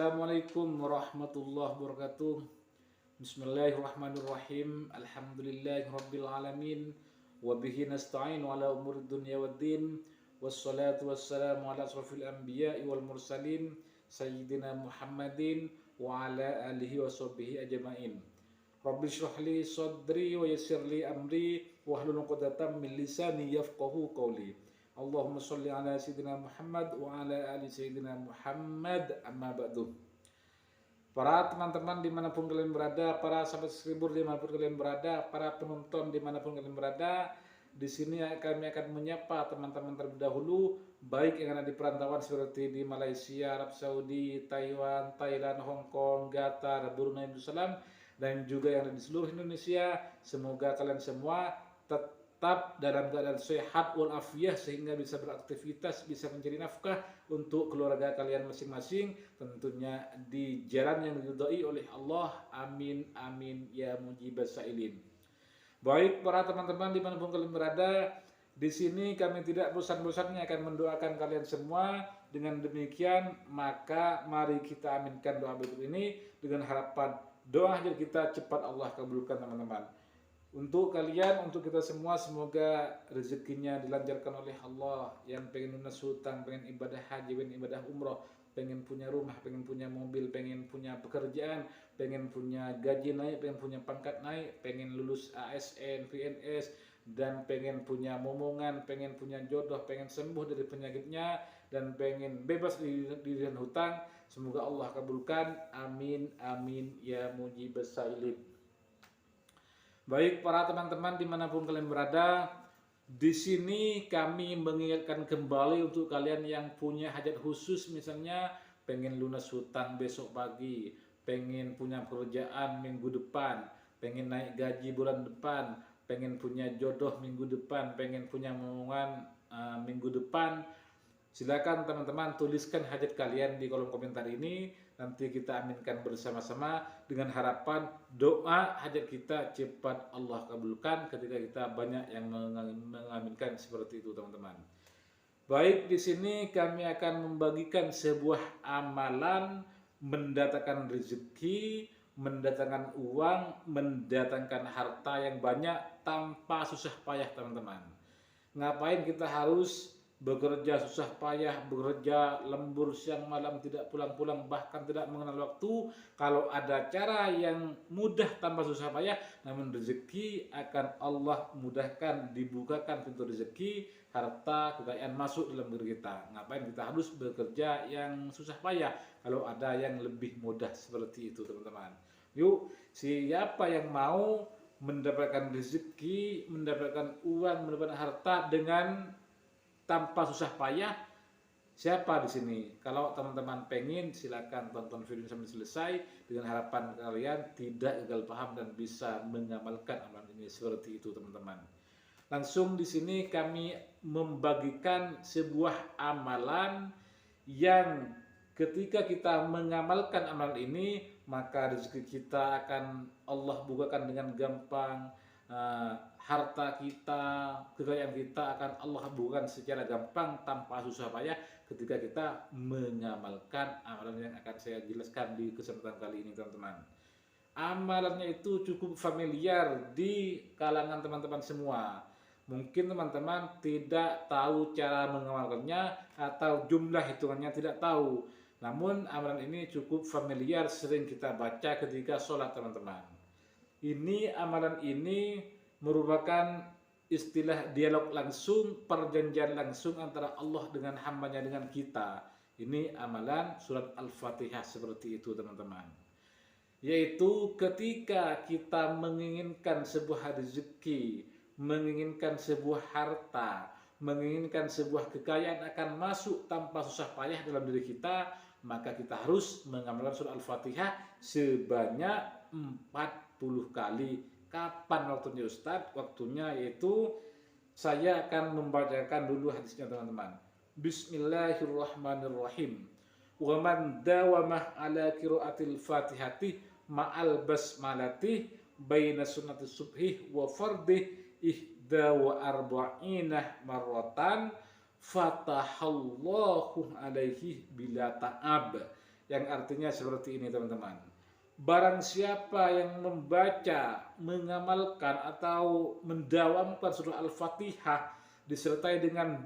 Assalamualaikum warahmatullahi wabarakatuh. Bismillahirrahmanirrahim. Alhamdulillahirabbil alamin wa bihi nasta'in ala umuri dunya waddin. Wassalatu wassalamu ala asrofil anbiya'i wal mursalin sayyidina Muhammadin wa ala alihi wa sahbihi ajma'in. Rabbi shrah li sadri wa yassir li amri wahlul 'uqdatam min lisani yafqahu qawli. Allahumma sholli ala sayyidina Muhammad wa ala ali sayyidina Muhammad, amma ba'du. Para teman-teman dimanapun kalian berada, para sahabat skribur dimanapun kalian berada, para penonton dimanapun kalian berada, di sini kami akan menyapa teman-teman terlebih dahulu, baik yang ada di perantauan seperti di Malaysia, Arab Saudi, Taiwan, Thailand, Hong Kong, Qatar, Brunei Darussalam, dan juga yang ada di seluruh Indonesia. Semoga kalian semua tetap dalam keadaan sehat walafiat sehingga bisa beraktivitas, bisa mencari nafkah untuk keluarga kalian masing-masing, tentunya di jalan yang diridhai oleh Allah. Amin amin ya mujibas sailin. Baik para teman-teman dimanapun kalian berada, di sini kami tidak bosan-bosannya akan mendoakan kalian semua. Dengan demikian maka mari kita aminkan doa berikut ini dengan harapan doa hajat kita cepat Allah kabulkan teman-teman. Untuk kalian, untuk kita semua, semoga rezekinya dilancarkan oleh Allah. Yang pengen lunas hutang, pengen ibadah haji, pengen ibadah umroh, pengen punya rumah, pengen punya mobil, pengen punya pekerjaan, pengen punya gaji naik, pengen punya pangkat naik, pengen lulus ASN, PNS, dan pengen punya momongan, pengen punya jodoh, pengen sembuh dari penyakitnya, dan pengen bebas dari hutang. Semoga Allah kabulkan. Amin amin ya mujibas sailin. Baik para teman-teman dimanapun kalian berada, di sini kami mengingatkan kembali untuk kalian yang punya hajat khusus, misalnya pengen lunas hutang besok pagi, pengen punya pekerjaan minggu depan, pengen naik gaji bulan depan, pengen punya jodoh minggu depan, pengen punya momongan minggu depan. Silakan teman-teman tuliskan hajat kalian di kolom komentar ini. Nanti kita aminkan bersama-sama dengan harapan doa hajat kita cepat Allah kabulkan ketika kita banyak yang mengaminkan seperti itu teman-teman. Baik, di sini kami akan membagikan sebuah amalan mendatangkan rezeki, mendatangkan uang, mendatangkan harta yang banyak tanpa susah payah teman-teman. Ngapain kita harus bekerja susah payah, bekerja lembur siang malam, tidak pulang-pulang, bahkan tidak mengenal waktu, kalau ada cara yang mudah tanpa susah payah, namun rezeki akan Allah mudahkan, dibukakan pintu rezeki, harta, kekayaan masuk dalam diri kita. Ngapain kita harus bekerja yang susah payah kalau ada yang lebih mudah seperti itu teman-teman. Yuk, siapa yang mau mendapatkan rezeki, mendapatkan uang, mendapatkan harta dengan tanpa susah payah? Siapa di sini? Kalau teman-teman pengen, silakan tonton video sampai selesai dengan harapan kalian tidak gagal paham dan bisa mengamalkan amalan ini seperti itu teman-teman. Langsung di sini kami membagikan sebuah amalan yang ketika kita mengamalkan amalan ini, maka rezeki kita akan Allah bukakan dengan gampang. Harta kita, kekayaan kita akan Allah bukan secara gampang tanpa susah payah ketika kita mengamalkan amalan yang akan saya jelaskan di kesempatan kali ini teman-teman. Amalannya itu cukup familiar di kalangan teman-teman semua. Mungkin teman-teman tidak tahu cara mengamalkannya atau jumlah hitungannya tidak tahu. Namun amalan ini cukup familiar, sering kita baca ketika sholat teman-teman. Ini amalan ini merupakan istilah dialog langsung, perjanjian langsung antara Allah dengan hambanya dengan kita. Ini amalan surat Al-Fatihah seperti itu teman-teman. Yaitu ketika kita menginginkan sebuah rezeki, menginginkan sebuah harta, menginginkan sebuah kekayaan akan masuk tanpa susah payah dalam diri kita, maka kita harus mengamalkan surat Al-Fatihah sebanyak 40 kali. Kapan waktunya Ustadz? Waktunya yaitu saya akan membacakan dulu hadisnya teman-teman. Bismillahirrahmanirrahim. Wa man dawamah ala qiraatil Fatihati ma'al basmalati baina sunnati subhi wa fardih ihda wa arba'inah marratan fatahallahu alaihi bila ta'ab. yang artinya seperti ini teman-teman. Barang siapa yang membaca, mengamalkan atau mendawamkan surah Al-Fatihah disertai dengan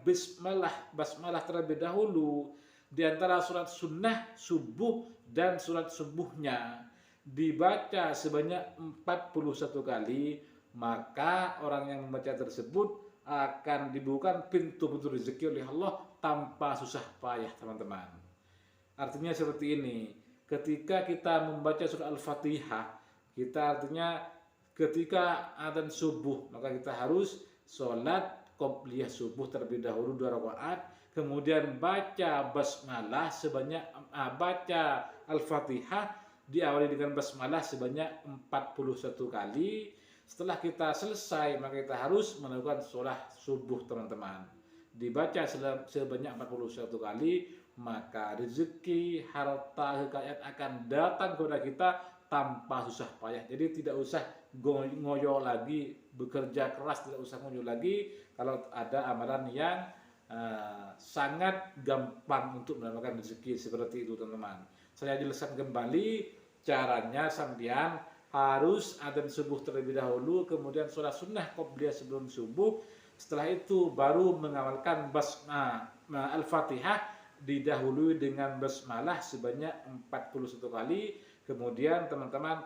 basmalah terlebih dahulu di antara surat sunnah subuh dan surat subuhnya dibaca sebanyak 41 kali, maka orang yang membaca tersebut akan dibukakan pintu-pintu rezeki oleh Allah tanpa susah payah teman-teman. Artinya seperti ini, ketika kita membaca surah Al-Fatihah, kita artinya ketika adzan subuh, maka kita harus sholat qobliyah subuh terlebih dahulu 2 rakaat, kemudian baca basmalah sebanyak baca Al-Fatihah diawali dengan basmalah sebanyak 41 kali. Setelah kita selesai, maka kita harus melakukan sholat subuh teman-teman. Dibaca sebanyak 41 kali, maka rezeki, harta, kekayaan akan datang kepada kita tanpa susah payah. Jadi tidak usah ngoyo lagi, bekerja keras, tidak usah ngoyo lagi kalau ada amalan yang sangat gampang untuk mendapatkan rezeki seperti itu teman-teman. Saya jelaskan kembali caranya. Sampean harus adzan subuh terlebih dahulu, kemudian sholat sunnah qobliyah sebelum subuh. Setelah itu baru mengamalkan Al-Fatihah didahului dengan basmalah sebanyak 41 kali. Kemudian teman-teman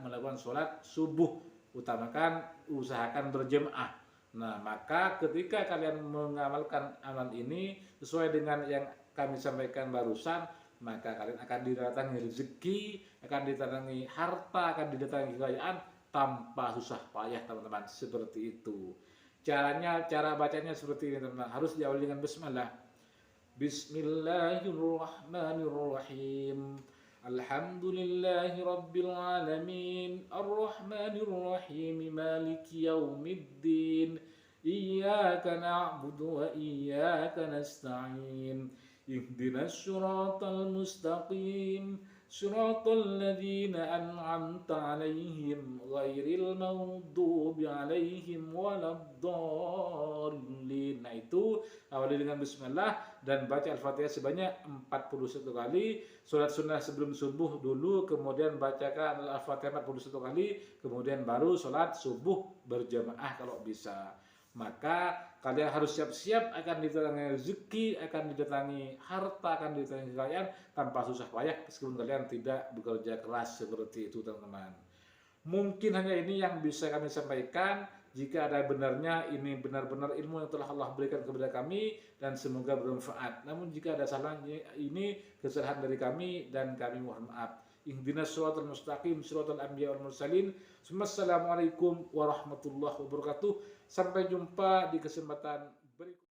melakukan sholat subuh, usahakan berjemaah. Nah, maka ketika kalian mengamalkan amalan ini sesuai dengan yang kami sampaikan barusan, maka kalian akan didatangi rezeki, akan didatangi harta, akan didatangi kekayaan tanpa susah payah teman-teman. Seperti itu. Cara bacanya seperti ini teman-teman. Harus diawali dengan bismillah. Bismillahirrahmanirrahim. Alhamdulillahi rabbil alamin. Ar-Rahmanirrahim. Maliki yaumiddin. Iyyaka na'budu wa iyyaka nasta'in. Ihdinas siratal mustaqim. Siratal ladzina an'amta 'alaihim ghairil maghdubi 'alaihim waladdallin. Nah, itu awali dengan bismillah dan baca Al-Fatihah sebanyak 41 kali. Salat sunnah sebelum subuh dulu, kemudian bacakan Al-Fatihah 41 kali, kemudian baru salat subuh berjamaah kalau bisa. Maka kalian harus siap-siap akan didatangi rezeki, akan didatangi harta, akan didatangi kekayaan tanpa susah payah meskipun kalian tidak bekerja keras seperti itu teman-teman. Mungkin hanya ini yang bisa kami sampaikan. Jika ada benarnya, ini benar-benar ilmu yang telah Allah berikan kepada kami dan semoga bermanfaat. Namun jika ada salahnya, ini kesalahan dari kami dan kami mohon maaf. Ihdinas siratal mustaqim siratal anbiya wal mursalin. Assalamualaikum warahmatullahi wabarakatuh. Sampai jumpa di kesempatan berikutnya.